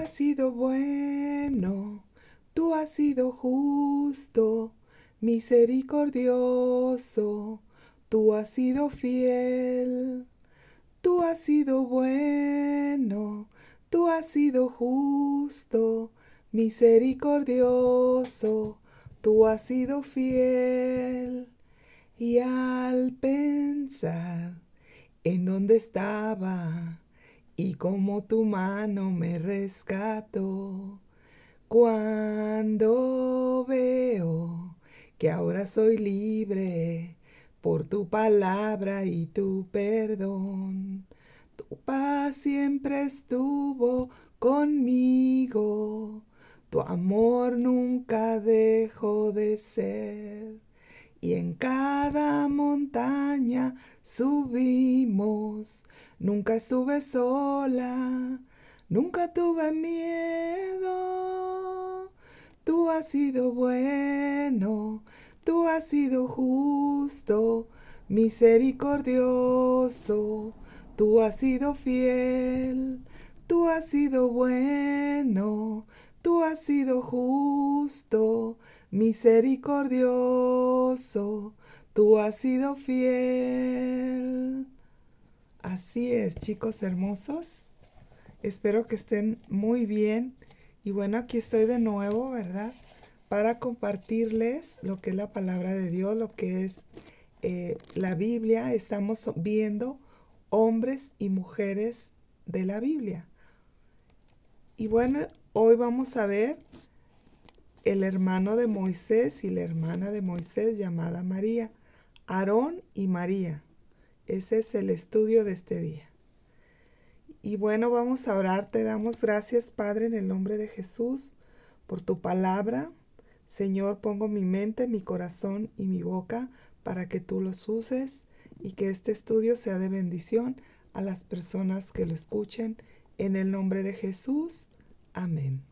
has sido bueno, tú has sido justo, misericordioso, tú has sido fiel. Tú has sido bueno, tú has sido justo, misericordioso, tú has sido fiel. Y al pensar en dónde estaba y cómo tu mano me rescató, cuando veo que ahora soy libre por tu palabra y tu perdón, tu paz siempre estuvo conmigo, tu amor nunca dejó de ser. Y en cada montaña subimos, nunca estuve sola, nunca tuve miedo. Tú has sido bueno, tú has sido justo, misericordioso, tú has sido fiel, tú has sido bueno, tú has sido justo, misericordioso, tú has sido fiel. Así es, chicos hermosos. Espero que estén muy bien. Y bueno, aquí estoy de nuevo, ¿verdad? Para compartirles lo que es la palabra de Dios, lo que es la Biblia. Estamos viendo hombres y mujeres de la Biblia. Y bueno, hoy vamos a ver el hermano de Moisés y la hermana de Moisés llamada María, Aarón y María. Ese es el estudio de este día. Y bueno, vamos a orar. Te damos gracias, Padre, en el nombre de Jesús, por tu palabra. Señor, pongo mi mente, mi corazón y mi boca para que tú los uses y que este estudio sea de bendición a las personas que lo escuchen. En el nombre de Jesús. Amén.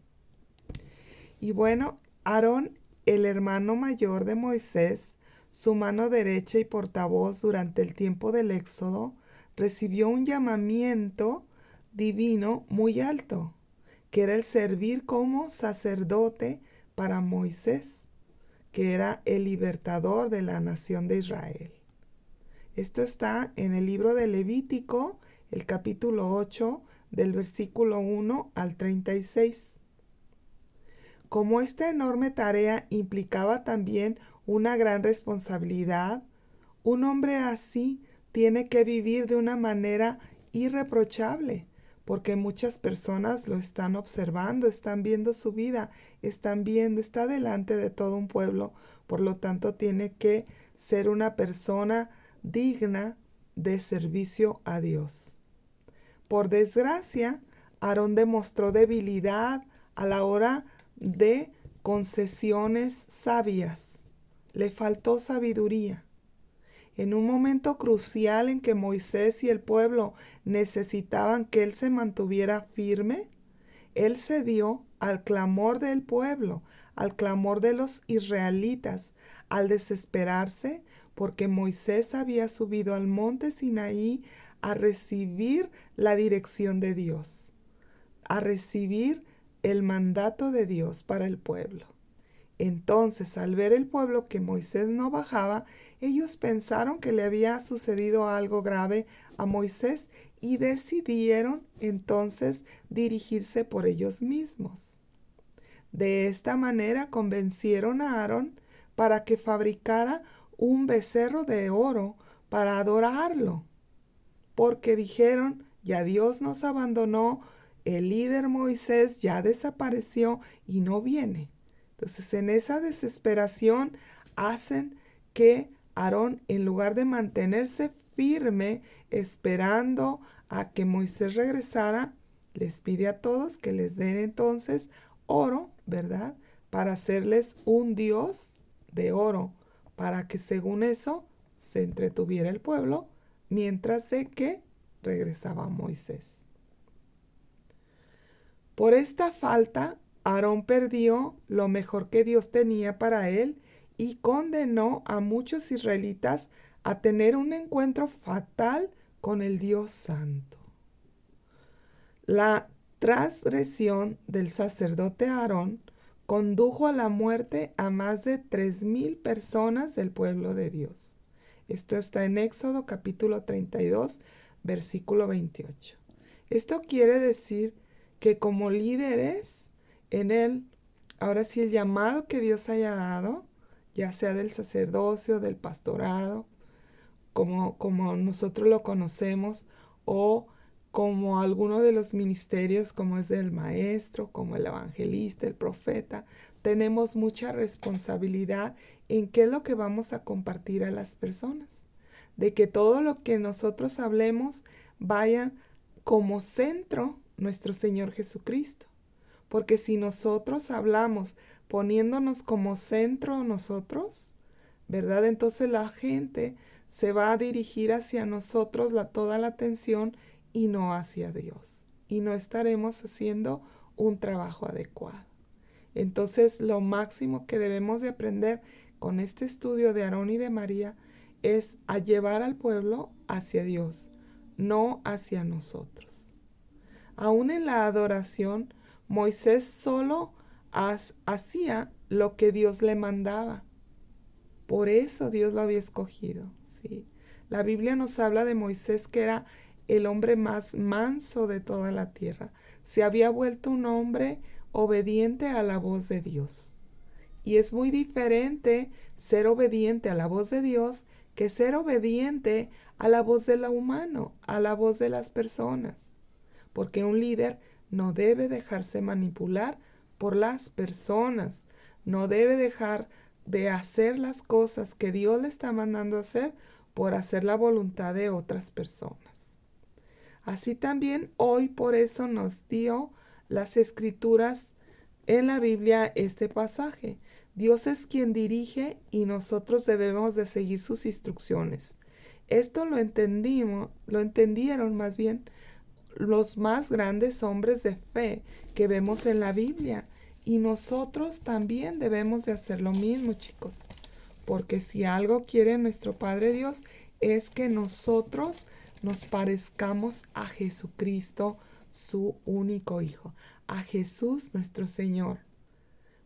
Y bueno, Aarón, el hermano mayor de Moisés, su mano derecha y portavoz durante el tiempo del Éxodo, recibió un llamamiento divino muy alto, que era el servir como sacerdote para Moisés, que era el libertador de la nación de Israel. Esto está en el libro de Levítico, el capítulo 8, del versículo 1 al 36. Como esta enorme tarea implicaba también una gran responsabilidad, un hombre así tiene que vivir de una manera irreprochable, porque muchas personas lo están observando, están viendo su vida, está delante de todo un pueblo, por lo tanto tiene que ser una persona digna de servicio a Dios. Por desgracia, Aarón demostró debilidad a la hora de concesiones sabias. Le faltó sabiduría. En un momento crucial en que Moisés y el pueblo necesitaban que él se mantuviera firme, él cedió al clamor del pueblo, al clamor de los israelitas, al desesperarse porque Moisés había subido al monte Sinaí a recibir la dirección de Dios, a recibir el mandato de Dios para el pueblo. Entonces, al ver el pueblo que Moisés no bajaba, ellos pensaron que le había sucedido algo grave a Moisés y decidieron entonces dirigirse por ellos mismos. De esta manera convencieron a Aarón para que fabricara un becerro de oro para adorarlo, porque dijeron, ya Dios nos abandonó, el líder Moisés ya desapareció y no viene. Entonces, en esa desesperación hacen que Aarón, en lugar de mantenerse firme esperando a que Moisés regresara, les pide a todos que les den entonces oro, ¿verdad? Para hacerles un dios de oro, para que según eso se entretuviera el pueblo, mientras de que regresaba Moisés. Por esta falta, Aarón perdió lo mejor que Dios tenía para él y condenó a muchos israelitas a tener un encuentro fatal con el Dios Santo. La transgresión del sacerdote Aarón condujo a la muerte a más de 3,000 personas del pueblo de Dios. Esto está en Éxodo capítulo 32, versículo 28. Esto quiere decir que como líderes en ahora sí el llamado que Dios haya dado, ya sea del sacerdocio, del pastorado, como nosotros lo conocemos, o como alguno de los ministerios, como es el maestro, como el evangelista, el profeta, tenemos mucha responsabilidad en qué es lo que vamos a compartir a las personas. De que todo lo que nosotros hablemos vaya como centro nuestro Señor Jesucristo. Porque si nosotros hablamos poniéndonos como centro nosotros, ¿verdad? Entonces la gente se va a dirigir hacia nosotros toda la atención y no hacia Dios. Y no estaremos haciendo un trabajo adecuado. Entonces lo máximo que debemos de aprender con este estudio de Aarón y de María es a llevar al pueblo hacia Dios, no hacia nosotros. Aún en la adoración, Moisés solo hacía lo que Dios le mandaba. Por eso Dios lo había escogido, ¿sí? La Biblia nos habla de Moisés que era el hombre más manso de toda la tierra. Se había vuelto un hombre obediente a la voz de Dios. Y es muy diferente ser obediente a la voz de Dios que ser obediente a la voz de lo humano, a la voz de las personas. Porque un líder no debe dejarse manipular por las personas, no debe dejar de hacer las cosas que Dios le está mandando hacer por hacer la voluntad de otras personas. Así también hoy por eso nos dio las escrituras en la Biblia este pasaje. Dios es quien dirige y nosotros debemos de seguir sus instrucciones. Esto lo entendieron más bien los más grandes hombres de fe que vemos en la Biblia. Y nosotros también debemos de hacer lo mismo, chicos. Porque si algo quiere nuestro Padre Dios es que nosotros nos parezcamos a Jesucristo, su único Hijo, a Jesús nuestro Señor.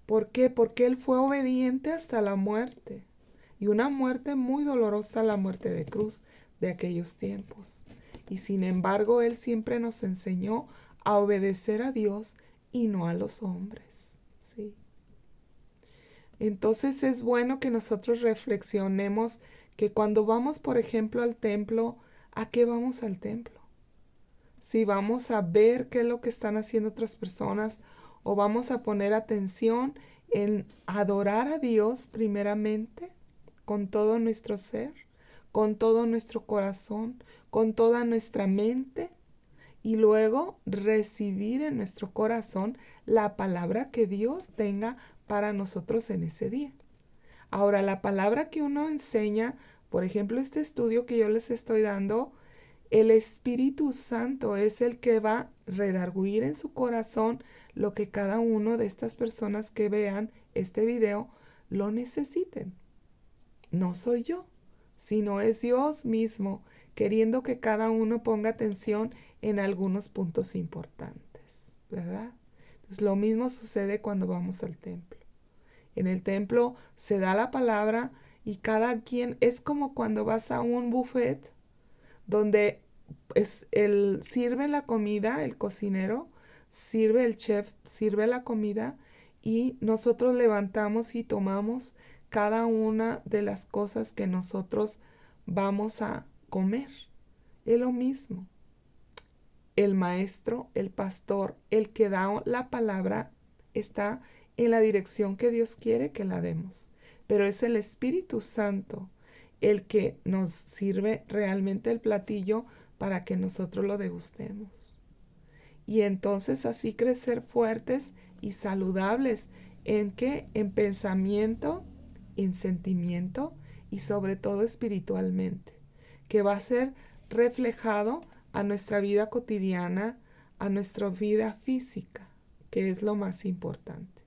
¿Por qué? Porque Él fue obediente hasta la muerte. Y una muerte muy dolorosa, la muerte de cruz de aquellos tiempos. Y sin embargo, Él siempre nos enseñó a obedecer a Dios y no a los hombres. ¿Sí? Entonces es bueno que nosotros reflexionemos que cuando vamos, por ejemplo, al templo, ¿a qué vamos al templo? Si vamos a ver qué es lo que están haciendo otras personas o vamos a poner atención en adorar a Dios primeramente con todo nuestro ser, con todo nuestro corazón, con toda nuestra mente y luego recibir en nuestro corazón la palabra que Dios tenga para nosotros en ese día. Ahora, la palabra que uno enseña, por ejemplo, este estudio que yo les estoy dando, el Espíritu Santo es el que va a redarguir en su corazón lo que cada uno de estas personas que vean este video lo necesiten. No soy yo, sino es Dios mismo queriendo que cada uno ponga atención en algunos puntos importantes, ¿verdad? Entonces lo mismo sucede cuando vamos al templo. En el templo se da la palabra y cada quien es como cuando vas a un buffet donde sirve la comida, el cocinero, sirve el chef, sirve la comida y nosotros levantamos y tomamos cada una de las cosas que nosotros vamos a comer. Es lo mismo. El maestro, el pastor, el que da la palabra está en la dirección que Dios quiere que la demos. Pero es el Espíritu Santo el que nos sirve realmente el platillo para que nosotros lo degustemos. Y entonces así crecer fuertes y saludables. ¿En qué? En pensamiento, en sentimiento y sobre todo espiritualmente. Que va a ser reflejado a nuestra vida cotidiana, a nuestra vida física, que es lo más importante.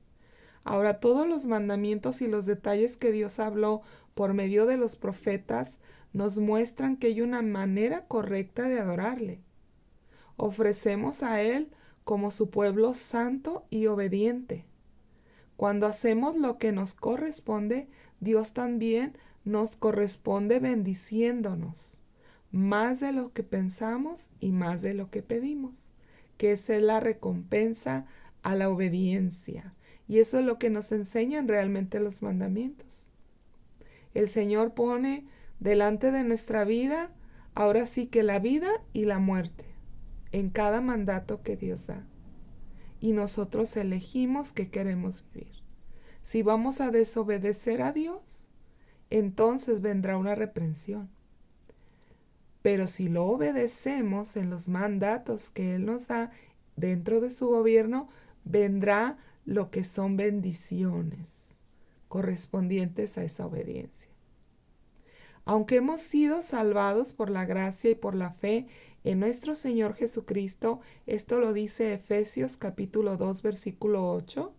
Ahora, todos los mandamientos y los detalles que Dios habló por medio de los profetas nos muestran que hay una manera correcta de adorarle. Ofrecemos a Él como su pueblo santo y obediente. Cuando hacemos lo que nos corresponde, Dios también nos corresponde bendiciéndonos, más de lo que pensamos y más de lo que pedimos, que esa es la recompensa a la obediencia. Y eso es lo que nos enseñan realmente los mandamientos. El Señor pone delante de nuestra vida, ahora sí que la vida y la muerte, en cada mandato que Dios da. Y nosotros elegimos qué queremos vivir. Si vamos a desobedecer a Dios, entonces vendrá una reprensión. Pero si lo obedecemos en los mandatos que Él nos da dentro de su gobierno, vendrá lo que son bendiciones correspondientes a esa obediencia. Aunque hemos sido salvados por la gracia y por la fe en nuestro Señor Jesucristo, esto lo dice Efesios capítulo 2, versículo 8,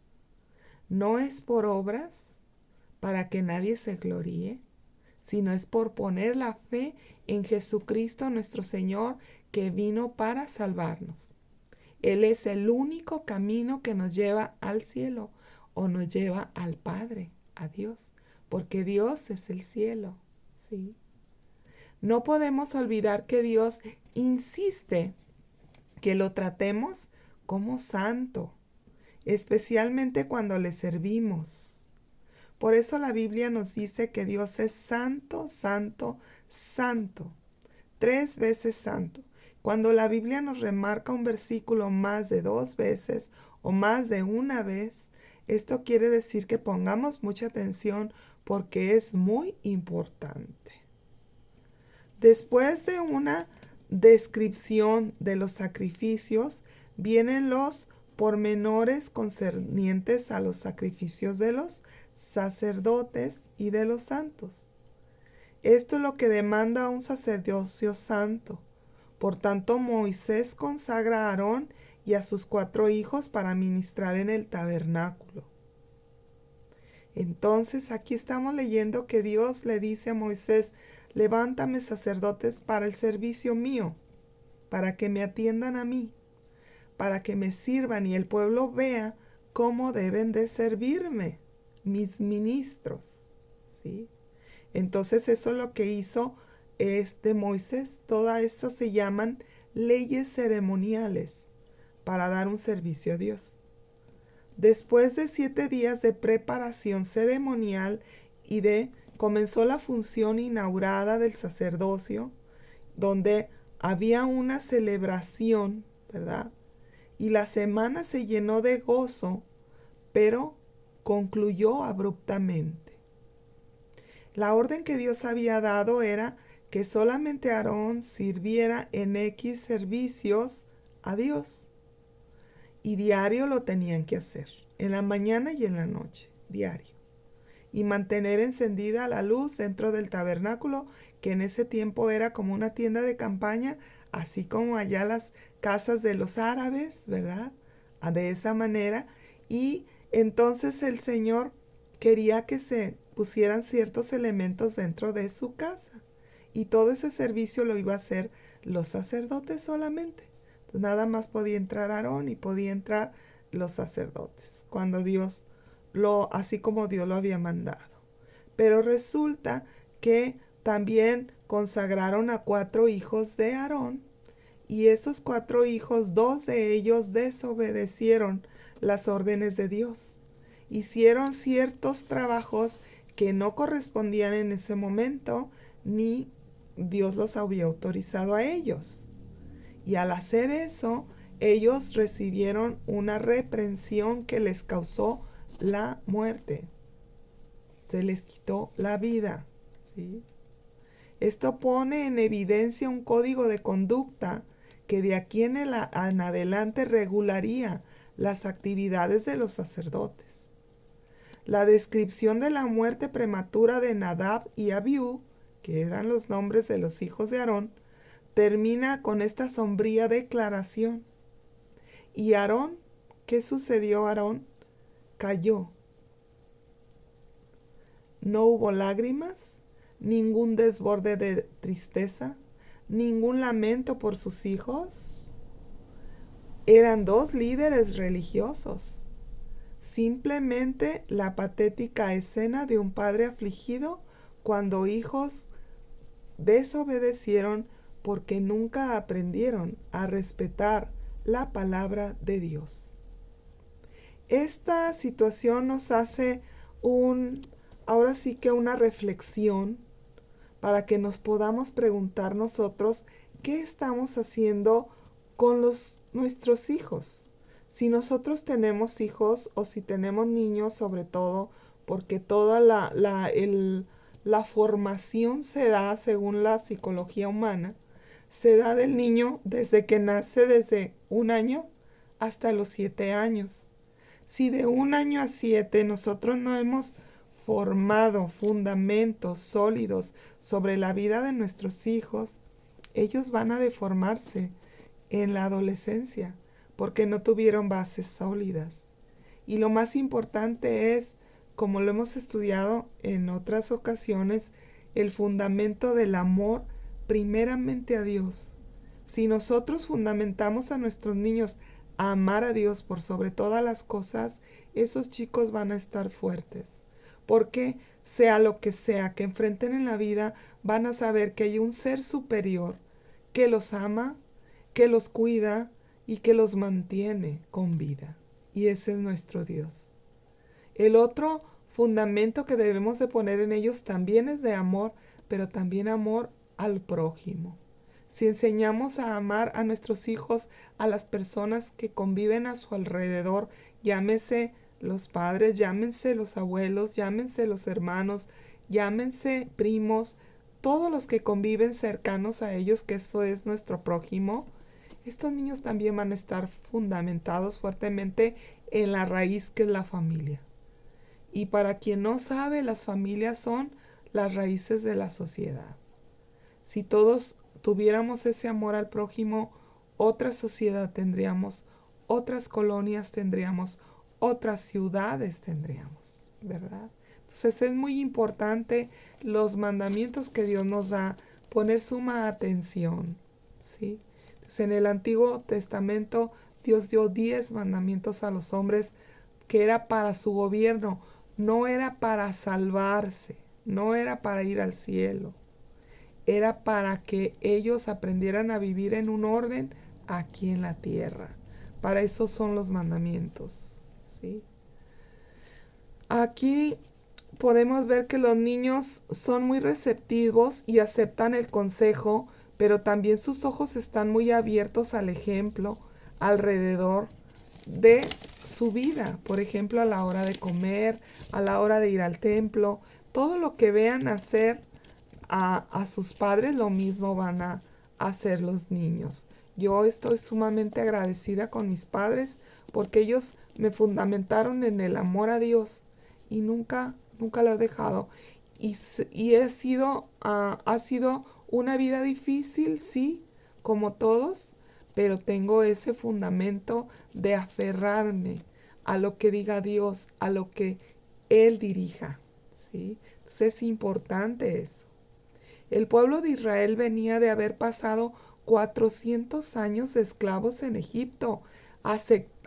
no es por obras para que nadie se gloríe, sino es por poner la fe en Jesucristo nuestro Señor, que vino para salvarnos. Él es el único camino que nos lleva al cielo o nos lleva al Padre, a Dios, porque Dios es el cielo, ¿sí? No podemos olvidar que Dios insiste que lo tratemos como santo, especialmente cuando le servimos. Por eso la Biblia nos dice que Dios es santo, santo, santo, 3 veces santo. Cuando la Biblia nos remarca un versículo más de 2 veces o más de una vez, esto quiere decir que pongamos mucha atención porque es muy importante. Después de una descripción de los sacrificios, vienen los pormenores concernientes a los sacrificios de los sacerdotes y de los santos. Esto es lo que demanda un sacerdocio santo. Por tanto, Moisés consagra a Aarón y a sus 4 hijos para ministrar en el tabernáculo. Entonces, aquí estamos leyendo que Dios le dice a Moisés: levántame sacerdotes para el servicio mío, para que me atiendan a mí, para que me sirvan y el pueblo vea cómo deben de servirme, mis ministros, ¿sí? Entonces eso es lo que hizo Moisés. Todo esto se llaman leyes ceremoniales para dar un servicio a Dios. Después de 7 días de preparación ceremonial comenzó la función inaugurada del sacerdocio, donde había una celebración, ¿verdad? Y la semana se llenó de gozo, pero concluyó abruptamente. La orden que Dios había dado era que solamente Aarón sirviera en X servicios a Dios. Y diario lo tenían que hacer, en la mañana y en la noche, diario. Y mantener encendida la luz dentro del tabernáculo, que en ese tiempo era como una tienda de campaña, así como allá las casas de los árabes, ¿verdad? De esa manera. Y entonces el Señor quería que se pusieran ciertos elementos dentro de su casa. Y todo ese servicio lo iba a hacer los sacerdotes solamente. Entonces nada más podía entrar Aarón y podía entrar los sacerdotes, cuando así como Dios lo había mandado. Pero resulta que también consagraron a 4 hijos de Aarón, y esos 4 hijos, 2 de ellos desobedecieron las órdenes de Dios. Hicieron ciertos trabajos que no correspondían en ese momento, ni Dios los había autorizado a ellos. Y al hacer eso, ellos recibieron una reprensión que les causó la muerte. Se les quitó la vida, ¿sí? Esto pone en evidencia un código de conducta que de aquí en adelante regularía las actividades de los sacerdotes. La descripción de la muerte prematura de Nadab y Abiú, que eran los nombres de los hijos de Aarón, termina con esta sombría declaración. Y Aarón, ¿qué sucedió a Aarón? Cayó. No hubo lágrimas, ningún desborde de tristeza, ningún lamento por sus hijos. Eran dos líderes religiosos. Simplemente la patética escena de un padre afligido cuando hijos desobedecieron porque nunca aprendieron a respetar la palabra de Dios. Esta situación nos hace ahora sí que una reflexión para que nos podamos preguntar nosotros qué estamos haciendo con nuestros hijos. Si nosotros tenemos hijos o si tenemos niños, sobre todo, porque toda la formación se da según la psicología humana, se da del niño desde que nace, desde 1 año hasta los 7 años. Si de 1 año a 7 nosotros no hemos formado fundamentos sólidos sobre la vida de nuestros hijos, ellos van a deformarse en la adolescencia porque no tuvieron bases sólidas. Y lo más importante es, como lo hemos estudiado en otras ocasiones, el fundamento del amor primeramente a Dios. Si nosotros fundamentamos a nuestros niños a amar a Dios por sobre todas las cosas, esos chicos van a estar fuertes. Porque sea lo que sea que enfrenten en la vida, van a saber que hay un ser superior que los ama, que los cuida y que los mantiene con vida. Y ese es nuestro Dios. El otro fundamento que debemos de poner en ellos también es de amor, pero también amor al prójimo. Si enseñamos a amar a nuestros hijos, a las personas que conviven a su alrededor, llámese los padres, llámense los abuelos, llámense los hermanos, llámense primos, todos los que conviven cercanos a ellos, que eso es nuestro prójimo, estos niños también van a estar fundamentados fuertemente en la raíz que es la familia. Y para quien no sabe, las familias son las raíces de la sociedad. Si todos tuviéramos ese amor al prójimo, otra sociedad tendríamos, otras colonias tendríamos, otras ciudades tendríamos, ¿verdad? Entonces es muy importante los mandamientos que Dios nos da, poner suma atención, ¿sí? Entonces en el Antiguo Testamento Dios dio 10 mandamientos a los hombres que era para su gobierno, no era para salvarse, no era para ir al cielo. Era para que ellos aprendieran a vivir en un orden aquí en la tierra. Para eso son los mandamientos, ¿sí? Aquí podemos ver que los niños son muy receptivos y aceptan el consejo, pero también sus ojos están muy abiertos al ejemplo alrededor de su vida. Por ejemplo, a la hora de comer, a la hora de ir al templo, todo lo que vean hacer a sus padres, lo mismo van a hacer los niños. Yo estoy sumamente agradecida con mis padres porque ellos me fundamentaron en el amor a Dios y nunca lo he dejado. Y ha sido una vida difícil, sí, como todos, pero tengo ese fundamento de aferrarme a lo que diga Dios, a lo que Él dirija, ¿sí? Entonces es importante eso. El pueblo de Israel venía de haber pasado 400 años de esclavos en Egipto,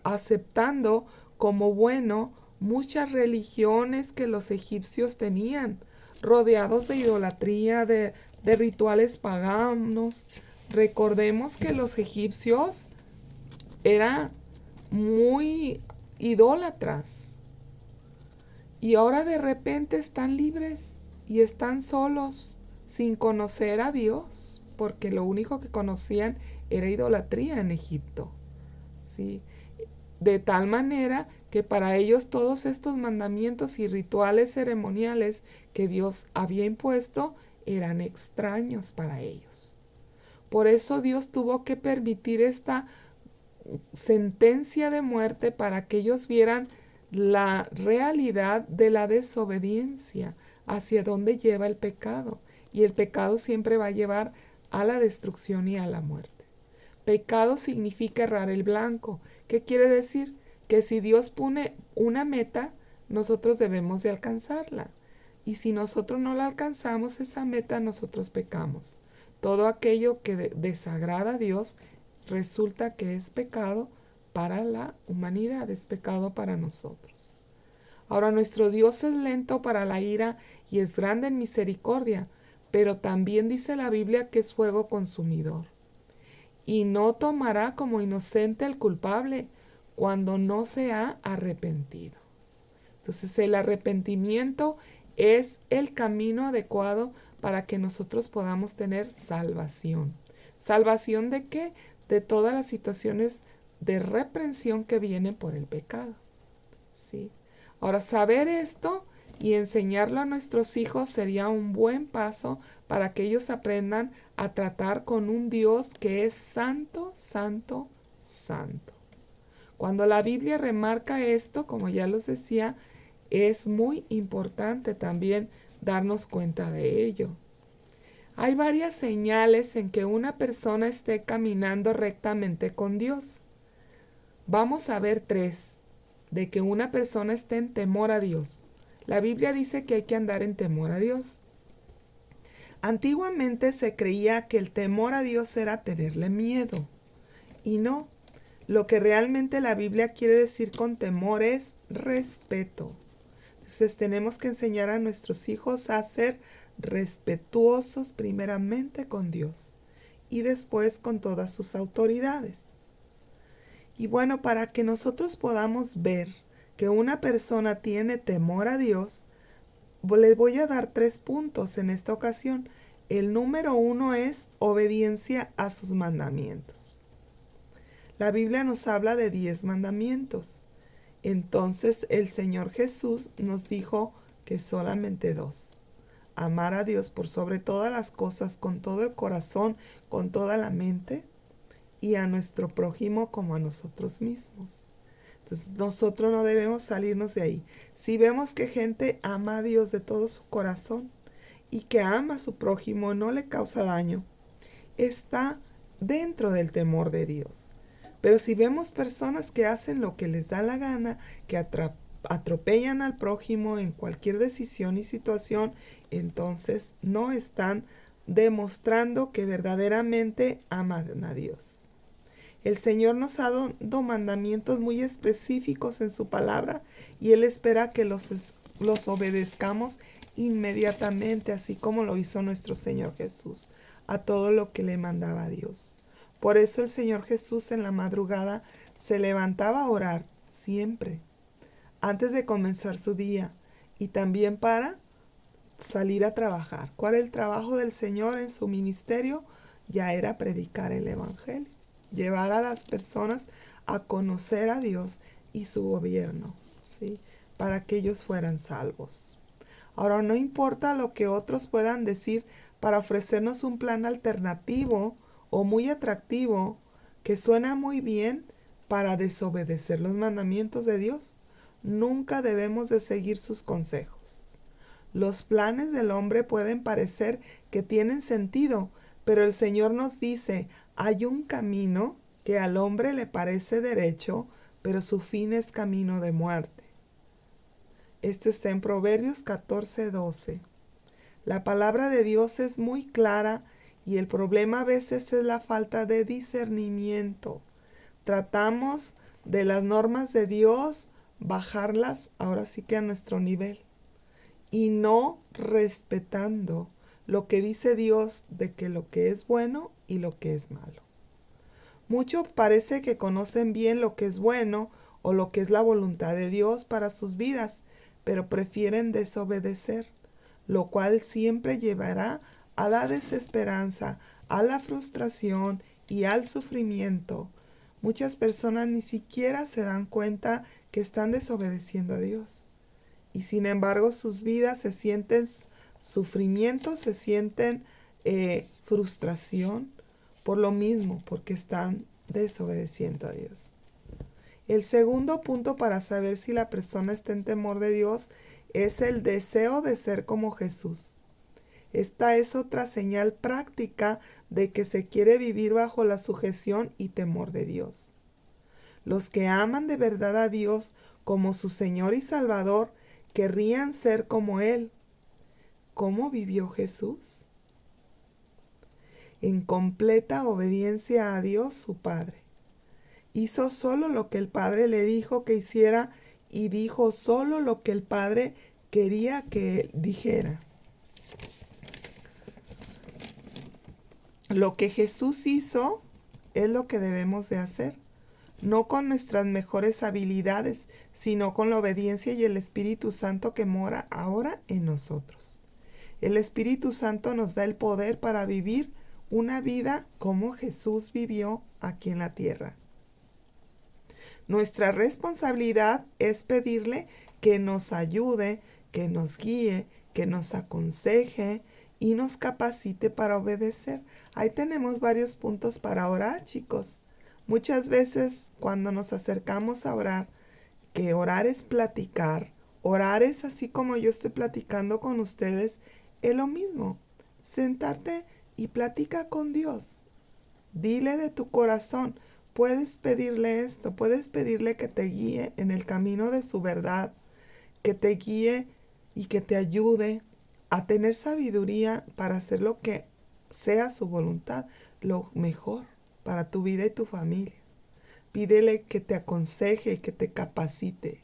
aceptando como bueno muchas religiones que los egipcios tenían, rodeados de idolatría, de rituales paganos. Recordemos que los egipcios eran muy idólatras y ahora de repente están libres y están solos, sin conocer a Dios, porque lo único que conocían era idolatría en Egipto, ¿sí? De tal manera que para ellos todos estos mandamientos y rituales ceremoniales que Dios había impuesto eran extraños para ellos. Por eso Dios tuvo que permitir esta sentencia de muerte para que ellos vieran la realidad de la desobediencia, hacia dónde lleva el pecado. Y el pecado siempre va a llevar a la destrucción y a la muerte. Pecado significa errar el blanco. ¿Qué quiere decir? Que si Dios pone una meta, nosotros debemos de alcanzarla. Y si nosotros no la alcanzamos, esa meta, nosotros pecamos. Todo aquello que desagrada a Dios resulta que es pecado para la humanidad, es pecado para nosotros. Ahora, nuestro Dios es lento para la ira y es grande en misericordia, pero también dice la Biblia que es fuego consumidor. Y no tomará como inocente al culpable cuando no se ha arrepentido. Entonces, el arrepentimiento es el camino adecuado para que nosotros podamos tener salvación. ¿Salvación de qué? De todas las situaciones de reprensión que vienen por el pecado. ¿Sí? Ahora, saber esto y enseñarlo a nuestros hijos sería un buen paso para que ellos aprendan a tratar con un Dios que es santo, santo, santo. Cuando la Biblia remarca esto, como ya los decía, es muy importante también darnos cuenta de ello. Hay varias señales en que una persona esté caminando rectamente con Dios. Vamos a ver 3 de que una persona esté en temor a Dios. La Biblia dice que hay que andar en temor a Dios. Antiguamente se creía que el temor a Dios era tenerle miedo. Y no, lo que realmente la Biblia quiere decir con temor es respeto. Entonces tenemos que enseñar a nuestros hijos a ser respetuosos primeramente con Dios y después con todas sus autoridades. Y bueno, para que nosotros podamos ver que una persona tiene temor a Dios, les voy a dar 3 puntos en esta ocasión. El número 1 es obediencia a sus mandamientos. La Biblia nos habla de 10 mandamientos. Entonces el Señor Jesús nos dijo que solamente 2. Amar a Dios por sobre todas las cosas, con todo el corazón, con toda la mente, y a nuestro prójimo como a nosotros mismos. Entonces nosotros no debemos salirnos de ahí. Si vemos que gente ama a Dios de todo su corazón y que ama a su prójimo, no le causa daño, está dentro del temor de Dios. Pero si vemos personas que hacen lo que les da la gana, que atropellan al prójimo en cualquier decisión y situación, entonces no están demostrando que verdaderamente aman a Dios. El Señor nos ha dado mandamientos muy específicos en su palabra y Él espera que los obedezcamos inmediatamente, así como lo hizo nuestro Señor Jesús, a todo lo que le mandaba a Dios. Por eso el Señor Jesús en la madrugada se levantaba a orar siempre, antes de comenzar su día y también para salir a trabajar. ¿Cuál era el trabajo del Señor en su ministerio? Ya era predicar el Evangelio. Llevar a las personas a conocer a Dios y su gobierno, ¿sí? Para que ellos fueran salvos. Ahora, no importa lo que otros puedan decir para ofrecernos un plan alternativo o muy atractivo que suena muy bien para desobedecer los mandamientos de Dios. Nunca debemos de seguir sus consejos. Los planes del hombre pueden parecer que tienen sentido, pero el Señor nos dice, hay un camino que al hombre le parece derecho, pero su fin es camino de muerte. Esto está en Proverbios 14:12. La palabra de Dios es muy clara y el problema a veces es la falta de discernimiento. Tratamos de las normas de Dios, bajarlas ahora sí que a nuestro nivel y no respetando lo que dice Dios de que lo que es bueno y lo que es malo. Muchos parece que conocen bien lo que es bueno o lo que es la voluntad de Dios para sus vidas, pero prefieren desobedecer, lo cual siempre llevará a la desesperanza, a la frustración y al sufrimiento. Muchas personas ni siquiera se dan cuenta que están desobedeciendo a Dios. Y sin embargo sus vidas se sienten sufrimiento, se sienten frustración por lo mismo, porque están desobedeciendo a Dios. El segundo punto para saber si la persona está en temor de Dios es el deseo de ser como Jesús. Esta es otra señal práctica de que se quiere vivir bajo la sujeción y temor de Dios. Los que aman de verdad a Dios como su Señor y Salvador querrían ser como Él. ¿Cómo vivió Jesús? En completa obediencia a Dios su Padre. hizo solo lo que el Padre le dijo que hiciera y dijo solo lo que el Padre quería que dijera. Lo que Jesús hizo es lo que debemos de hacer, no con nuestras mejores habilidades, sino con la obediencia y el Espíritu Santo que mora ahora en nosotros. El Espíritu Santo nos da el poder para vivir una vida como Jesús vivió aquí en la tierra. Nuestra responsabilidad es pedirle que nos ayude, que nos guíe, que nos aconseje y nos capacite para obedecer. Ahí tenemos varios puntos para orar, chicos. Muchas veces cuando nos acercamos a orar, que orar es platicar, orar es así como yo estoy platicando con ustedes, es lo mismo. Sentarte y platica con Dios. Dile de tu corazón. Puedes pedirle esto, puedes pedirle que te guíe en el camino de su verdad, que te guíe y que te ayude a tener sabiduría para hacer lo que sea su voluntad, lo mejor para tu vida y tu familia. Pídele que te aconseje y que te capacite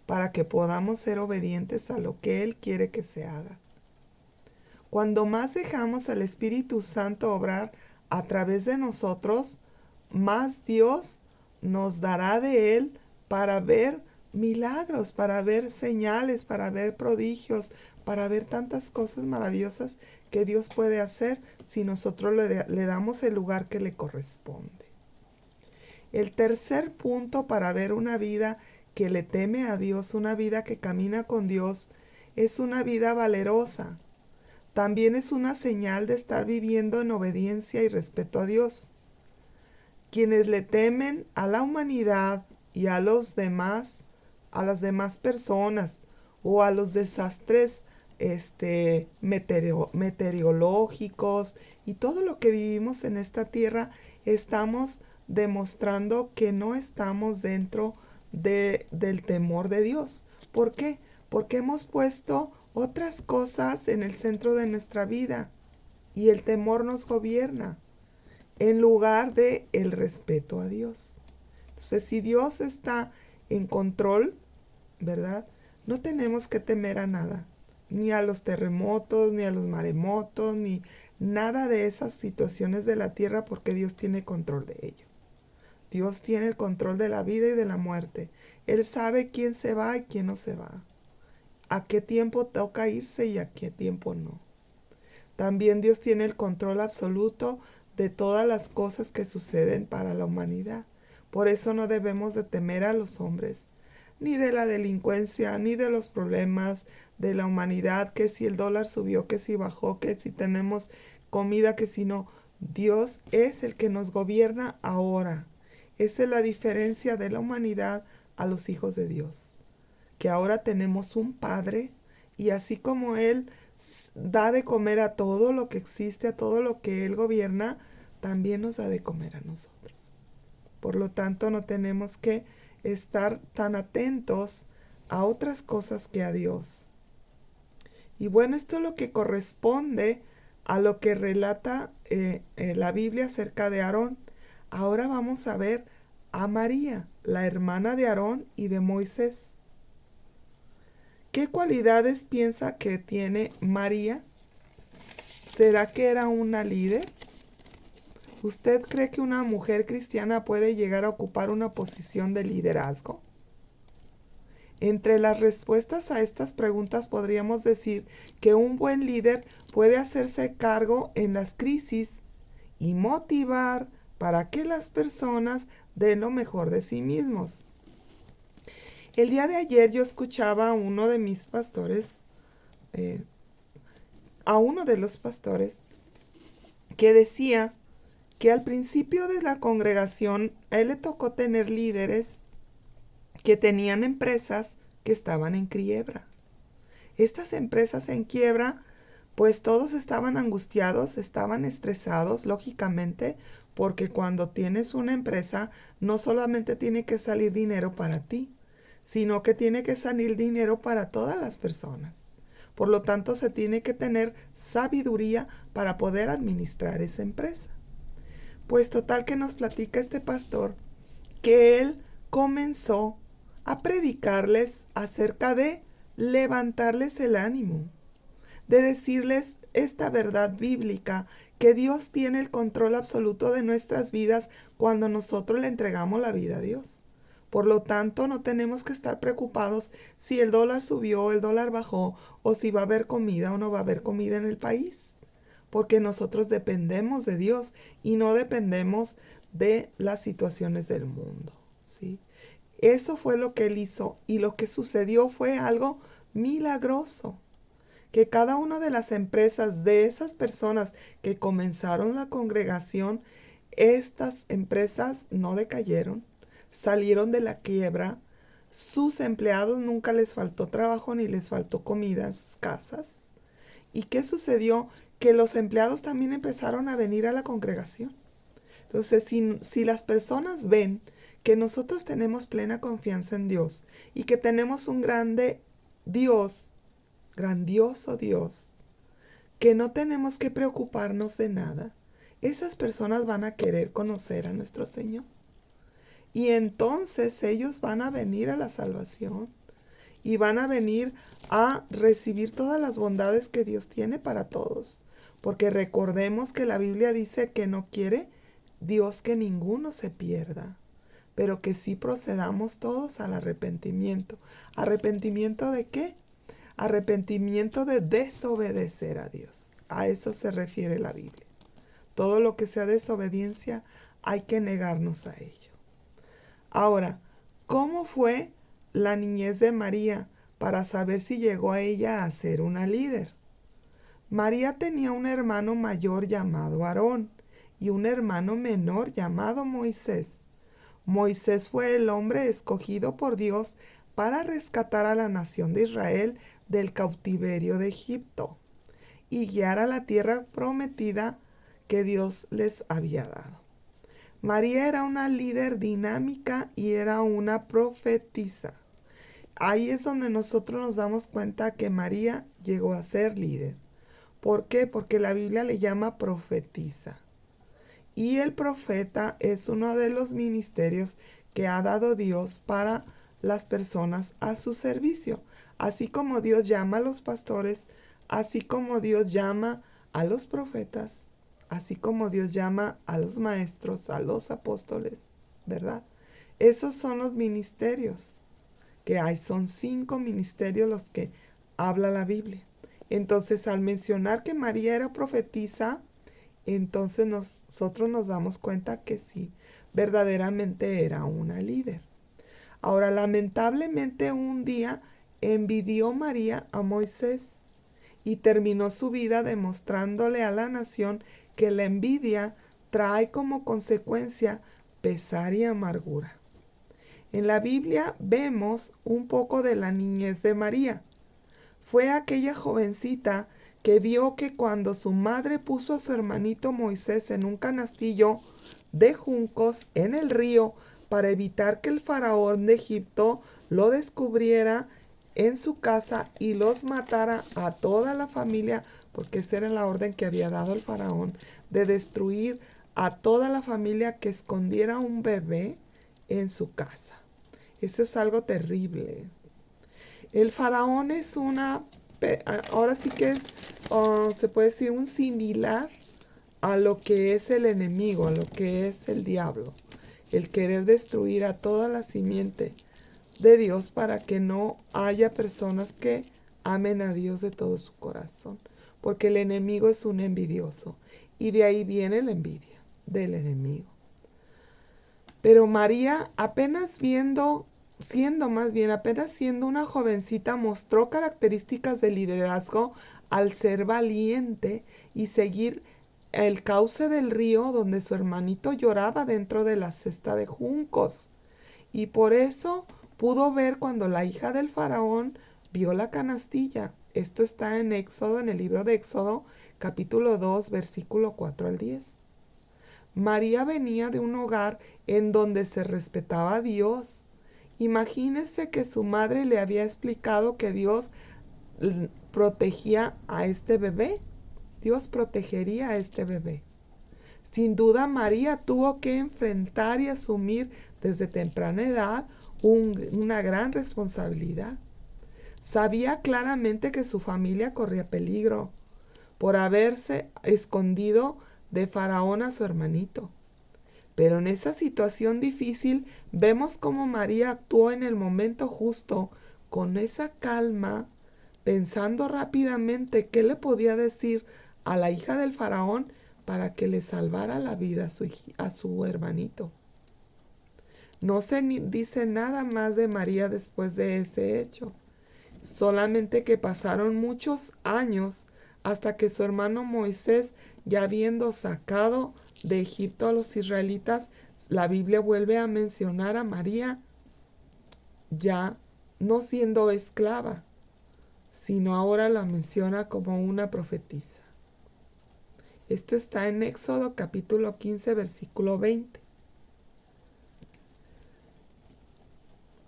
para que podamos ser obedientes a lo que Él quiere que se haga. Cuando más dejamos al Espíritu Santo obrar a través de nosotros, más Dios nos dará de Él para ver milagros, para ver señales, para ver prodigios, para ver tantas cosas maravillosas que Dios puede hacer si nosotros le damos el lugar que le corresponde. El tercer punto para ver una vida que le teme a Dios, una vida que camina con Dios, es una vida valerosa. También es una señal de estar viviendo en obediencia y respeto a Dios. Quienes le temen a la humanidad y a los demás, a las demás personas o a los desastres meteorológicos y todo lo que vivimos en esta tierra, estamos demostrando que no estamos dentro del temor de Dios. ¿Por qué? Porque hemos puesto otras cosas en el centro de nuestra vida y el temor nos gobierna en lugar de el respeto a Dios. Entonces, si Dios está en control, ¿verdad? No tenemos que temer a nada, ni a los terremotos, ni a los maremotos, ni nada de esas situaciones de la tierra, porque Dios tiene control de ello. Dios tiene el control de la vida y de la muerte. Él sabe quién se va y quién no se va, a qué tiempo toca irse y a qué tiempo no. También Dios tiene el control absoluto de todas las cosas que suceden para la humanidad. Por eso no debemos de temer a los hombres, ni de la delincuencia, ni de los problemas de la humanidad, que si el dólar subió, que si bajó, que si tenemos comida, que si no. Dios es el que nos gobierna ahora. Esa es la diferencia de la humanidad a los hijos de Dios, que ahora tenemos un Padre y así como Él da de comer a todo lo que existe, a todo lo que Él gobierna, también nos da de comer a nosotros. Por lo tanto, no tenemos que estar tan atentos a otras cosas que a Dios. Y bueno, esto es lo que corresponde a lo que relata la Biblia acerca de Aarón. Ahora vamos a ver a María, la hermana de Aarón y de Moisés. ¿Qué cualidades piensa que tiene María? ¿Será que era una líder? ¿Usted cree que una mujer cristiana puede llegar a ocupar una posición de liderazgo? Entre las respuestas a estas preguntas podríamos decir que un buen líder puede hacerse cargo en las crisis y motivar para que las personas den lo mejor de sí mismos. El día de ayer yo escuchaba a uno de mis pastores, que decía que al principio de la congregación a él le tocó tener líderes que tenían empresas que estaban en quiebra. Estas empresas en quiebra, pues todos estaban angustiados, estaban estresados, lógicamente, porque cuando tienes una empresa no solamente tiene que salir dinero para ti, sino que tiene que salir dinero para todas las personas. Por lo tanto, se tiene que tener sabiduría para poder administrar esa empresa. Pues total que nos platica este pastor que él comenzó a predicarles acerca de levantarles el ánimo, de decirles esta verdad bíblica, que Dios tiene el control absoluto de nuestras vidas cuando nosotros le entregamos la vida a Dios. Por lo tanto, no tenemos que estar preocupados si el dólar subió, el dólar bajó, o si va a haber comida o no va a haber comida en el país. Porque nosotros dependemos de Dios y no dependemos de las situaciones del mundo, ¿sí? Eso fue lo que él hizo, y lo que sucedió fue algo milagroso. Que cada una de las empresas de esas personas que comenzaron la congregación, estas empresas no decayeron, salieron de la quiebra, sus empleados nunca les faltó trabajo ni les faltó comida en sus casas. ¿Y qué sucedió? Que los empleados también empezaron a venir a la congregación. Entonces, si las personas ven que nosotros tenemos plena confianza en Dios y que tenemos un grande Dios, grandioso Dios, que no tenemos que preocuparnos de nada, esas personas van a querer conocer a nuestro Señor. Y entonces ellos van a venir a la salvación y van a venir a recibir todas las bondades que Dios tiene para todos. Porque recordemos que la Biblia dice que no quiere Dios que ninguno se pierda, pero que sí procedamos todos al arrepentimiento. ¿Arrepentimiento de qué? Arrepentimiento de desobedecer a Dios. A eso se refiere la Biblia. Todo lo que sea desobediencia hay que negarnos a ello. Ahora, ¿cómo fue la niñez de María para saber si llegó a ella a ser una líder? María tenía un hermano mayor llamado Aarón y un hermano menor llamado Moisés. Moisés fue el hombre escogido por Dios para rescatar a la nación de Israel del cautiverio de Egipto y guiar a la tierra prometida que Dios les había dado. María era una líder dinámica y era una profetisa. Ahí es donde nosotros nos damos cuenta que María llegó a ser líder. ¿Por qué? Porque la Biblia le llama profetisa. Y el profeta es uno de los ministerios que ha dado Dios para las personas a su servicio. Así como Dios llama a los pastores, así como Dios llama a los profetas, así como Dios llama a los maestros, a los apóstoles, ¿verdad? Esos son los ministerios que hay. Son 5 ministerios los que habla la Biblia. Entonces, al mencionar que María era profetisa, entonces nosotros nos damos cuenta que sí, verdaderamente era una líder. Ahora, lamentablemente un día envidió María a Moisés y terminó su vida demostrándole a la nación que la envidia trae como consecuencia pesar y amargura. En la Biblia vemos un poco de la niñez de María. Fue aquella jovencita que vio que cuando su madre puso a su hermanito Moisés en un canastillo de juncos en el río para evitar que el faraón de Egipto lo descubriera en su casa y los matara a toda la familia, porque esa era la orden que había dado el faraón, de destruir a toda la familia que escondiera un bebé en su casa. Eso es algo terrible. El faraón es ahora sí que es, se puede decir, un similar a lo que es el enemigo, a lo que es el diablo. El querer destruir a toda la simiente de Dios para que no haya personas que amen a Dios de todo su corazón. Porque el enemigo es un envidioso. Y de ahí viene la envidia del enemigo. Pero María, apenas siendo una jovencita, mostró características de liderazgo al ser valiente y seguir el cauce del río donde su hermanito lloraba dentro de la cesta de juncos. Y por eso pudo ver cuando la hija del faraón vio la canastilla. Esto está en Éxodo, en el libro de Éxodo, capítulo 2, versículo 4 al 10. María venía de un hogar en donde se respetaba a Dios. Imagínese que su madre le había explicado que Dios protegía a este bebé. Dios protegería a este bebé. Sin duda, María tuvo que enfrentar y asumir desde temprana edad una gran responsabilidad. Sabía claramente que su familia corría peligro por haberse escondido de Faraón a su hermanito. Pero en esa situación difícil vemos cómo María actuó en el momento justo, con esa calma, pensando rápidamente qué le podía decir a la hija del faraón para que le salvara la vida a su hermanito. No se dice nada más de María después de ese hecho, solamente que pasaron muchos años hasta que su hermano Moisés, ya habiendo sacado de Egipto a los israelitas, la Biblia vuelve a mencionar a María ya no siendo esclava, sino ahora la menciona como una profetisa. Esto está en Éxodo capítulo 15, versículo 20.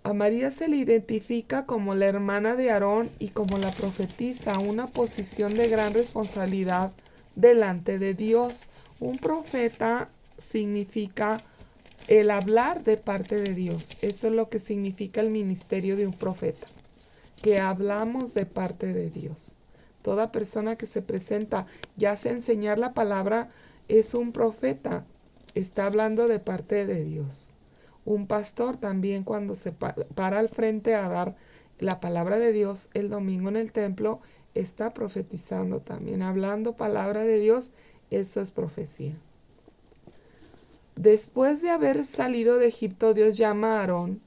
A María se le identifica como la hermana de Aarón y como la profetisa, una posición de gran responsabilidad delante de Dios. Un profeta significa el hablar de parte de Dios. Eso es lo que significa el ministerio de un profeta, que hablamos de parte de Dios. Toda persona que se presenta, ya sea enseñar la palabra, es un profeta. Está hablando de parte de Dios. Un pastor también, cuando se para al frente a dar la palabra de Dios el domingo en el templo, está profetizando también, hablando palabra de Dios. Eso es profecía. Después de haber salido de Egipto, Dios llama a Aarón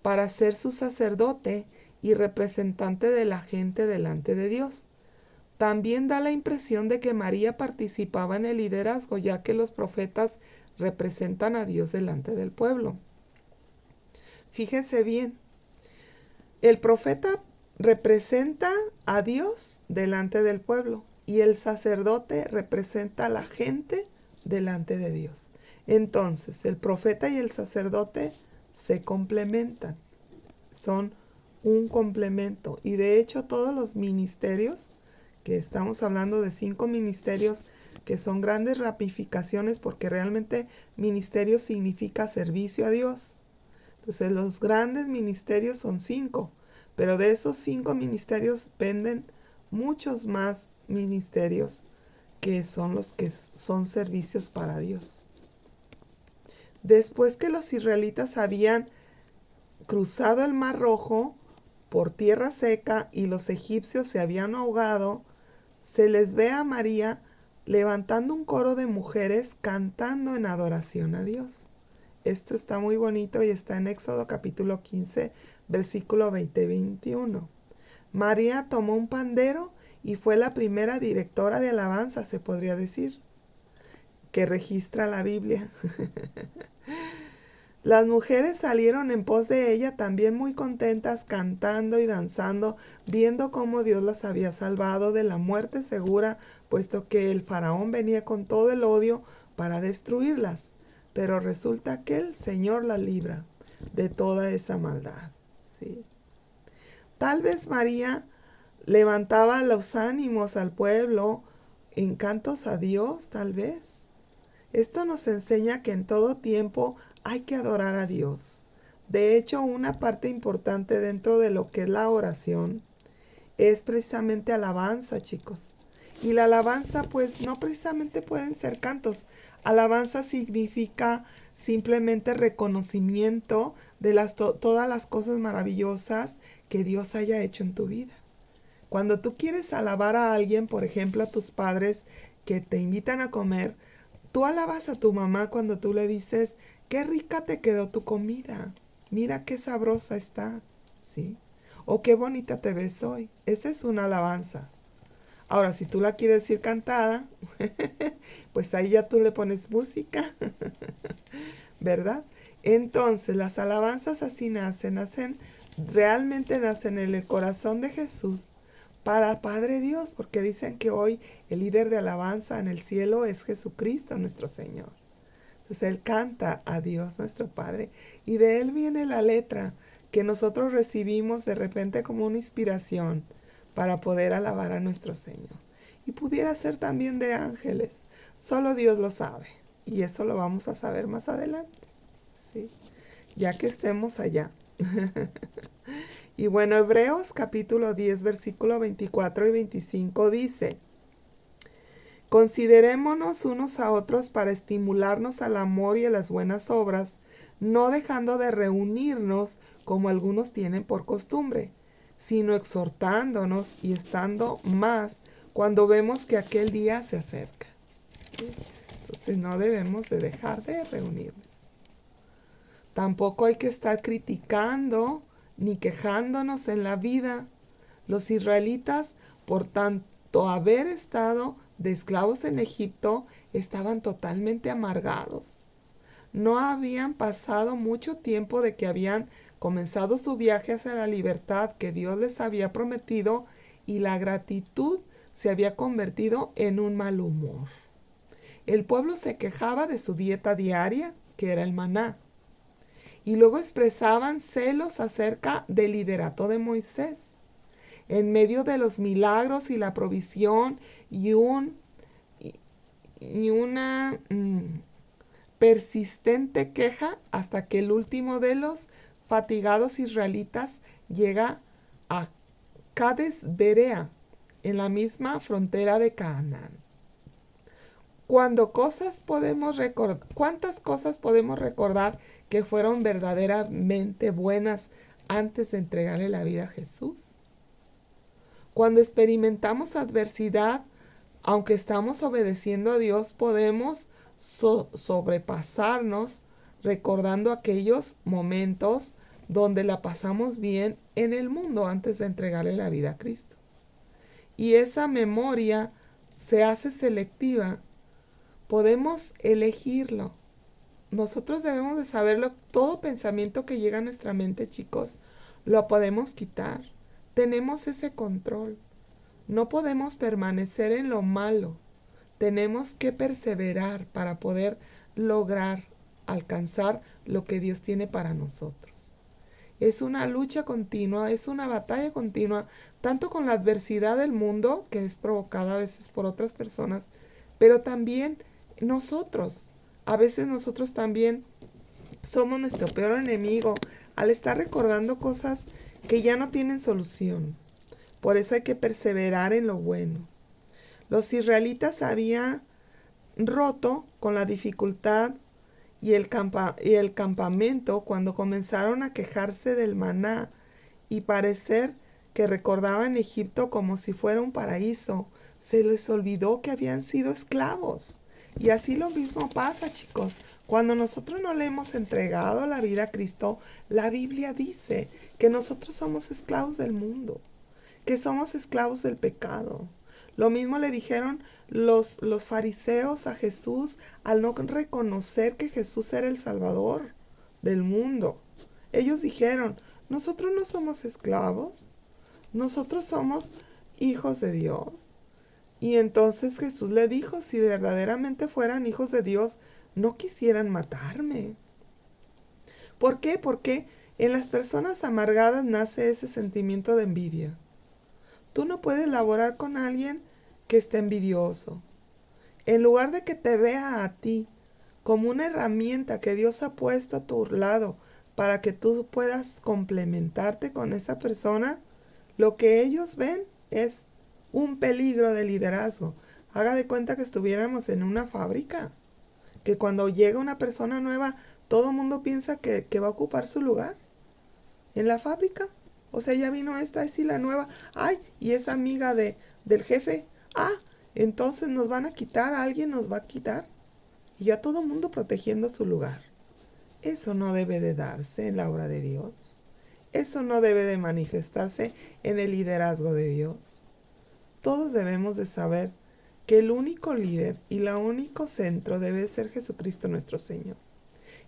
para ser su sacerdote y representante de la gente delante de Dios. También da la impresión de que María participaba en el liderazgo, ya que los profetas representan a Dios delante del pueblo. Fíjense bien, el profeta representa a Dios delante del pueblo y el sacerdote representa a la gente delante de Dios. Entonces, el profeta y el sacerdote se complementan, son un complemento. Y de hecho, todos los ministerios, que estamos hablando de 5 ministerios, que son grandes ramificaciones, porque realmente ministerio significa servicio a Dios. Entonces, los grandes ministerios son 5, pero de esos 5 ministerios penden muchos más ministerios que son los que son servicios para Dios. Después que los israelitas habían cruzado el Mar Rojo por tierra seca y los egipcios se habían ahogado, se les ve a María levantando un coro de mujeres cantando en adoración a Dios. Esto está muy bonito y está en Éxodo capítulo 15, versículo 20-21. María tomó un pandero y fue la primera directora de alabanza, se podría decir, que registra la Biblia. Las mujeres salieron en pos de ella también muy contentas, cantando y danzando, viendo cómo Dios las había salvado de la muerte segura, puesto que el faraón venía con todo el odio para destruirlas. Pero resulta que el Señor las libra de toda esa maldad. ¿Sí? Tal vez María levantaba los ánimos al pueblo en cantos a Dios, tal vez. Esto nos enseña que en todo tiempo hay que adorar a Dios. De hecho, una parte importante dentro de lo que es la oración es precisamente alabanza, chicos. Y la alabanza, pues, no precisamente pueden ser cantos. Alabanza significa simplemente reconocimiento de todas las cosas maravillosas que Dios haya hecho en tu vida. Cuando tú quieres alabar a alguien, por ejemplo, a tus padres que te invitan a comer, tú alabas a tu mamá cuando tú le dices, qué rica te quedó tu comida, mira qué sabrosa está, ¿sí? O qué bonita te ves hoy. Esa es una alabanza. Ahora, si tú la quieres decir cantada, pues ahí ya tú le pones música, ¿verdad? Entonces, las alabanzas así realmente nacen en el corazón de Jesús para Padre Dios, porque dicen que hoy el líder de alabanza en el cielo es Jesucristo nuestro Señor. Entonces Él canta a Dios nuestro Padre y de Él viene la letra que nosotros recibimos de repente como una inspiración para poder alabar a nuestro Señor. Y pudiera ser también de ángeles, solo Dios lo sabe, Y eso lo vamos a saber más adelante, ¿sí? Ya que estemos allá. Y bueno, Hebreos capítulo 10, versículo 24 y 25 dice: considerémonos unos a otros para estimularnos al amor y a las buenas obras, no dejando de reunirnos como algunos tienen por costumbre, sino exhortándonos y estando más cuando vemos que aquel día se acerca. ¿Sí? Entonces no debemos de dejar de reunirnos. Tampoco hay que estar criticando ni quejándonos en la vida. Los israelitas, por tanto haber estado de esclavos en Egipto, estaban totalmente amargados. No habían pasado mucho tiempo de que habían comenzado su viaje hacia la libertad que Dios les había prometido, y la gratitud se había convertido en un mal humor. El pueblo se quejaba de su dieta diaria, que era el maná, y luego expresaban celos acerca del liderato de Moisés. En medio de los milagros y la provisión y una persistente queja, hasta que el último de los fatigados israelitas llega a Cades Berea, en la misma frontera de Canaán. ¿Cuántas cosas podemos recordar que fueron verdaderamente buenas antes de entregarle la vida a Jesús? Cuando experimentamos adversidad, aunque estamos obedeciendo a Dios, podemos sobrepasarnos recordando aquellos momentos donde la pasamos bien en el mundo antes de entregarle la vida a Cristo. Y esa memoria se hace selectiva. Podemos elegirlo. Nosotros debemos de saberlo. Todo pensamiento que llega a nuestra mente, chicos, lo podemos quitar. Tenemos ese control. No podemos permanecer en lo malo. Tenemos que perseverar para poder lograr alcanzar lo que Dios tiene para nosotros. Es una lucha continua, es una batalla continua, tanto con la adversidad del mundo, que es provocada a veces por otras personas, pero también nosotros. A veces nosotros también somos nuestro peor enemigo al estar recordando cosas que ya no tienen solución. Por eso hay que perseverar en lo bueno. Los israelitas habían roto con la dificultad y el campamento cuando comenzaron a quejarse del maná y parecer que recordaban Egipto como si fuera un paraíso. Se les olvidó que habían sido esclavos. Y así lo mismo pasa, chicos. Cuando nosotros no le hemos entregado la vida a Cristo, la Biblia dice que nosotros somos esclavos del mundo, que somos esclavos del pecado. Lo mismo le dijeron los fariseos a Jesús al no reconocer que Jesús era el Salvador del mundo. Ellos dijeron: nosotros no somos esclavos, nosotros somos hijos de Dios. Y entonces Jesús le dijo: si verdaderamente fueran hijos de Dios, no quisieran matarme. ¿Por qué? Porque en las personas amargadas nace ese sentimiento de envidia. Tú no puedes laborar con alguien que esté envidioso. En lugar de que te vea a ti como una herramienta que Dios ha puesto a tu lado para que tú puedas complementarte con esa persona, lo que ellos ven es un peligro de liderazgo. Haga de cuenta que estuviéramos en una fábrica, que cuando llega una persona nueva, todo el mundo piensa que va a ocupar su lugar en la fábrica. O sea, ya vino esta, es la nueva. Ay, y es amiga del jefe. Ah, entonces nos van a quitar, alguien nos va a quitar. Y ya todo el mundo protegiendo su lugar. Eso no debe de darse en la obra de Dios. Eso no debe de manifestarse en el liderazgo de Dios. Todos debemos de saber que el único líder y el único centro debe ser Jesucristo nuestro Señor.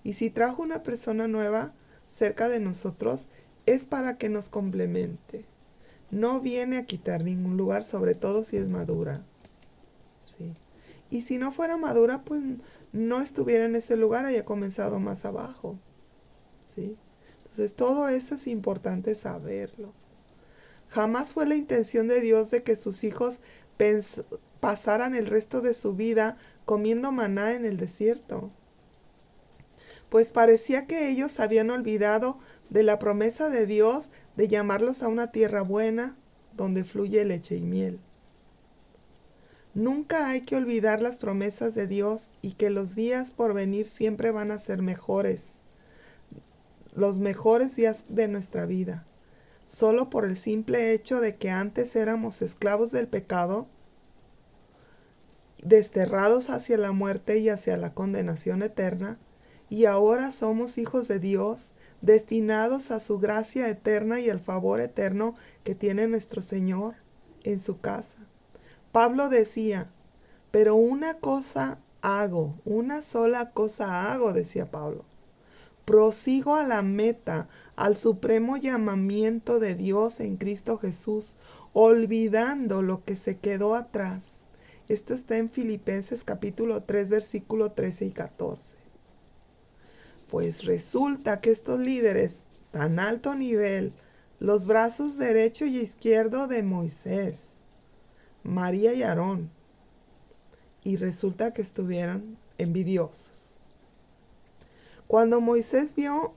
Y si trajo una persona nueva cerca de nosotros, es para que nos complemente. No viene a quitar ningún lugar, sobre todo si es madura. Sí. Y si no fuera madura, pues no estuviera en ese lugar, haya comenzado más abajo. ¿Sí? Entonces todo eso es importante saberlo. Jamás fue la intención de Dios de que sus hijos pasaran el resto de su vida comiendo maná en el desierto? Pues parecía que ellos habían olvidado de la promesa de Dios de llamarlos a una tierra buena, donde fluye leche y miel. Nunca hay que olvidar las promesas de Dios y que los días por venir siempre van a ser mejores, los mejores días de nuestra vida. Solo por el simple hecho de que antes éramos esclavos del pecado, desterrados hacia la muerte y hacia la condenación eterna, y ahora somos hijos de Dios, destinados a su gracia eterna y al favor eterno que tiene nuestro Señor en su casa. Pablo decía, pero una cosa hago, una sola cosa hago, decía Pablo. Prosigo a la meta, al supremo llamamiento de Dios en Cristo Jesús, olvidando lo que se quedó atrás. Esto está en Filipenses capítulo 3, versículo 13 y 14. Pues resulta que estos líderes, tan alto nivel, los brazos derecho y izquierdo de Moisés, María y Aarón, y resulta que estuvieron envidiosos. Cuando Moisés vivió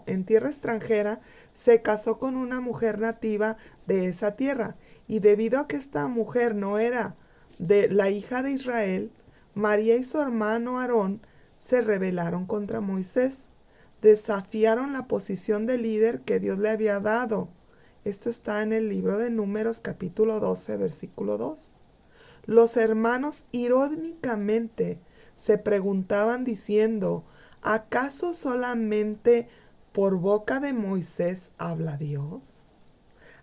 en tierra extranjera, se casó con una mujer nativa de esa tierra, y debido a que esta mujer no era de la hija de Israel, María y su hermano Aarón se rebelaron contra Moisés, desafiaron la posición de líder que Dios le había dado. Esto está en el libro de Números capítulo 12, versículo 2. Los hermanos irónicamente se preguntaban diciendo, ¿acaso solamente por boca de Moisés habla Dios?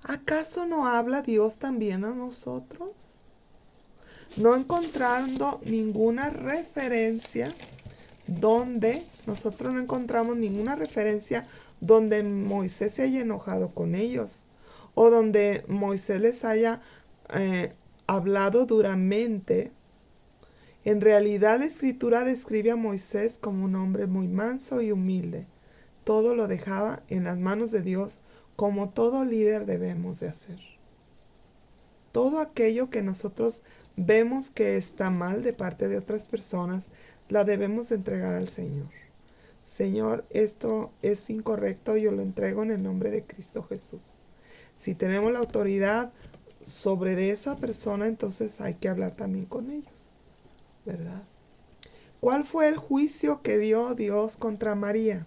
¿Acaso no habla Dios también a nosotros? No encontrando ninguna referencia nosotros no encontramos ninguna referencia donde Moisés se haya enojado con ellos o donde Moisés les haya hablado duramente. En realidad la Escritura describe a Moisés como un hombre muy manso y humilde. Todo lo dejaba en las manos de Dios, como todo líder debemos de hacer. Todo aquello que nosotros vemos que está mal de parte de otras personas, la debemos de entregar al Señor. Señor, esto es incorrecto, yo lo entrego en el nombre de Cristo Jesús. Si tenemos la autoridad sobre de esa persona, entonces hay que hablar también con ellos, ¿verdad? ¿Cuál fue el juicio que dio Dios contra María?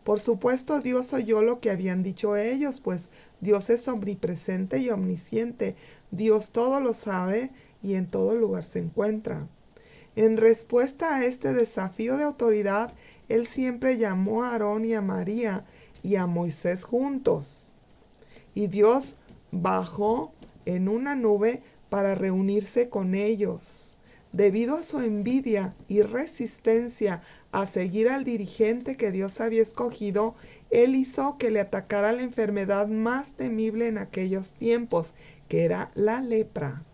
Por supuesto, Dios oyó lo que habían dicho ellos, pues Dios es omnipresente y omnisciente. Dios todo lo sabe y en todo lugar se encuentra. En respuesta a este desafío de autoridad, Él siempre llamó a Aarón y a María y a Moisés juntos. Y Dios bajó en una nube para reunirse con ellos. Debido a su envidia y resistencia a seguir al dirigente que Dios había escogido, Él hizo que le atacara la enfermedad más temible en aquellos tiempos, que era la lepra.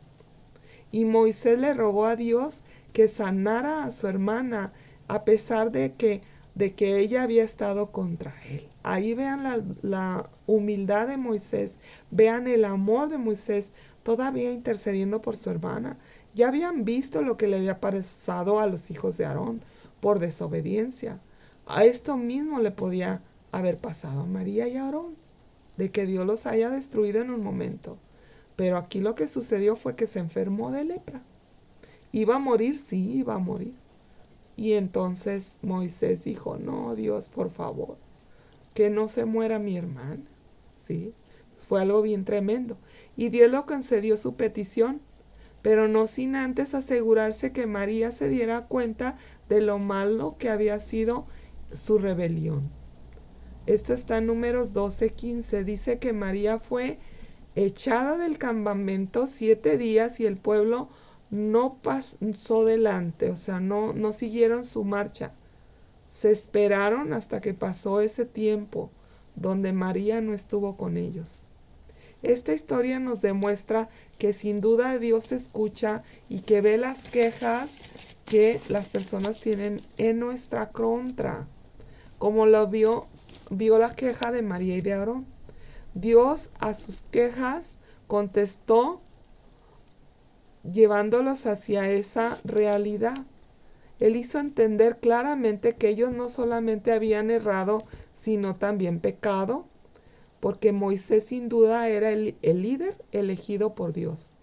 Y Moisés le rogó a Dios que sanara a su hermana, a pesar de que ella había estado contra él. Ahí vean la humildad de Moisés, vean el amor de Moisés, todavía intercediendo por su hermana. Ya habían visto lo que le había pasado a los hijos de Aarón por desobediencia. A esto mismo le podía haber pasado a María y a Aarón, de que Dios los haya destruido en un momento. Pero aquí lo que sucedió fue que se enfermó de lepra. ¿Iba a morir? Sí, iba a morir. Y entonces Moisés dijo, no, Dios, por favor, que no se muera mi hermana. ¿Sí? Fue algo bien tremendo. Y Dios le concedió su petición, pero no sin antes asegurarse que María se diera cuenta de lo malo que había sido su rebelión. Esto está en Números 12:15. Dice que María fue echada del campamento 7 días y el pueblo no pasó delante, o sea, no siguieron su marcha. Se esperaron hasta que pasó ese tiempo donde María no estuvo con ellos. Esta historia nos demuestra que sin duda Dios escucha y que ve las quejas que las personas tienen en nuestra contra, como lo vio la queja de María y de Aarón. Dios a sus quejas contestó llevándolos hacia esa realidad. Él hizo entender claramente que ellos no solamente habían errado, sino también pecado, porque Moisés sin duda era el líder elegido por Dios.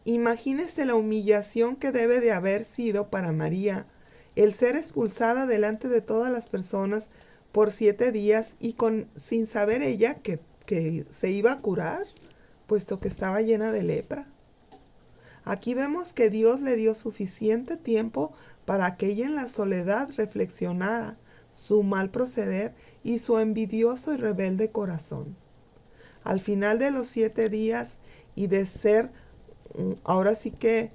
Imagínese la humillación que debe de haber sido para María el ser expulsada delante de todas las personas por 7 días y sin saber ella que se iba a curar, puesto que estaba llena de lepra. Aquí vemos que Dios le dio suficiente tiempo para que ella en la soledad reflexionara su mal proceder y su envidioso y rebelde corazón. Al final de los 7 días y de ser ahora sí que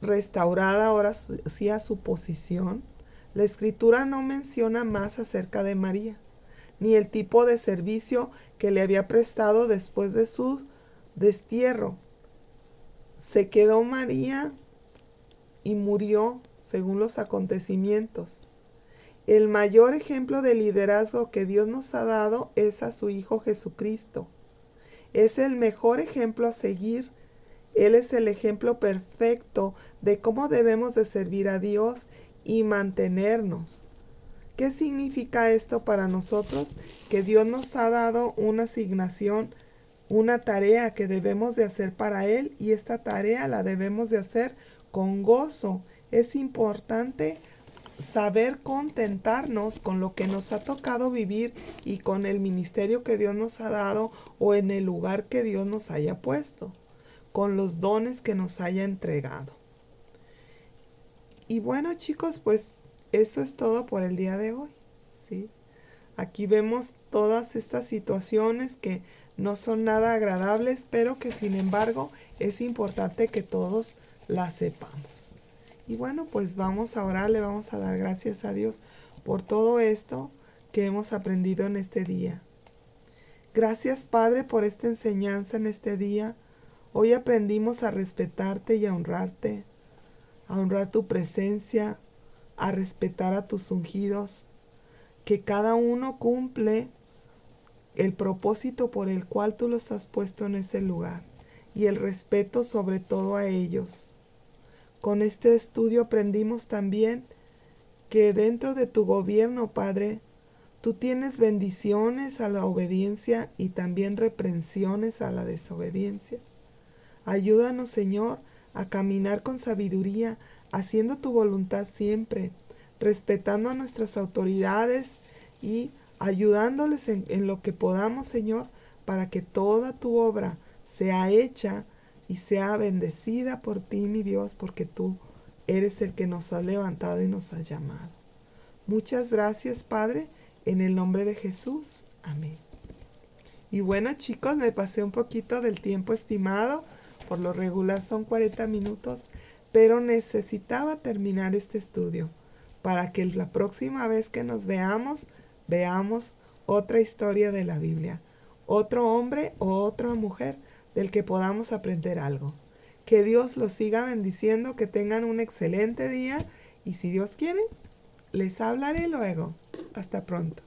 restaurada ahora sí a su posición, la Escritura no menciona más acerca de María, ni el tipo de servicio que le había prestado después de su destierro. Se quedó María y murió según los acontecimientos. El mayor ejemplo de liderazgo que Dios nos ha dado es a su Hijo Jesucristo. Es el mejor ejemplo a seguir. Él es el ejemplo perfecto de cómo debemos de servir a Dios y mantenernos. ¿Qué significa esto para nosotros? Que Dios nos ha dado una asignación, una tarea que debemos de hacer para Él, y esta tarea la debemos de hacer con gozo. Es importante saber contentarnos con lo que nos ha tocado vivir y con el ministerio que Dios nos ha dado o en el lugar que Dios nos haya puesto, con los dones que nos haya entregado. Y bueno, chicos, pues eso es todo por el día de hoy, ¿sí? Aquí vemos todas estas situaciones que no son nada agradables, pero que sin embargo es importante que todos las sepamos. Y bueno, pues vamos a orar, le vamos a dar gracias a Dios por todo esto que hemos aprendido en este día. Gracias, Padre, por esta enseñanza en este día. Hoy aprendimos a respetarte y a honrarte, a honrar tu presencia, a respetar a tus ungidos, que cada uno cumple el propósito por el cual tú los has puesto en ese lugar, y el respeto sobre todo a ellos. Con este estudio aprendimos también que dentro de tu gobierno, Padre, tú tienes bendiciones a la obediencia y también reprensiones a la desobediencia. Ayúdanos, Señor, a caminar con sabiduría, haciendo tu voluntad siempre, respetando a nuestras autoridades y ayudándoles en lo que podamos, Señor, para que toda tu obra sea hecha y sea bendecida por ti, mi Dios, porque tú eres el que nos has levantado y nos has llamado. Muchas gracias, Padre, en el nombre de Jesús. Amén. Y bueno, chicos, me pasé un poquito del tiempo estimado. Por lo regular son 40 minutos, pero necesitaba terminar este estudio para que la próxima vez que nos veamos otra historia de la Biblia, otro hombre o otra mujer del que podamos aprender algo. Que Dios los siga bendiciendo, que tengan un excelente día y si Dios quiere, les hablaré luego. Hasta pronto.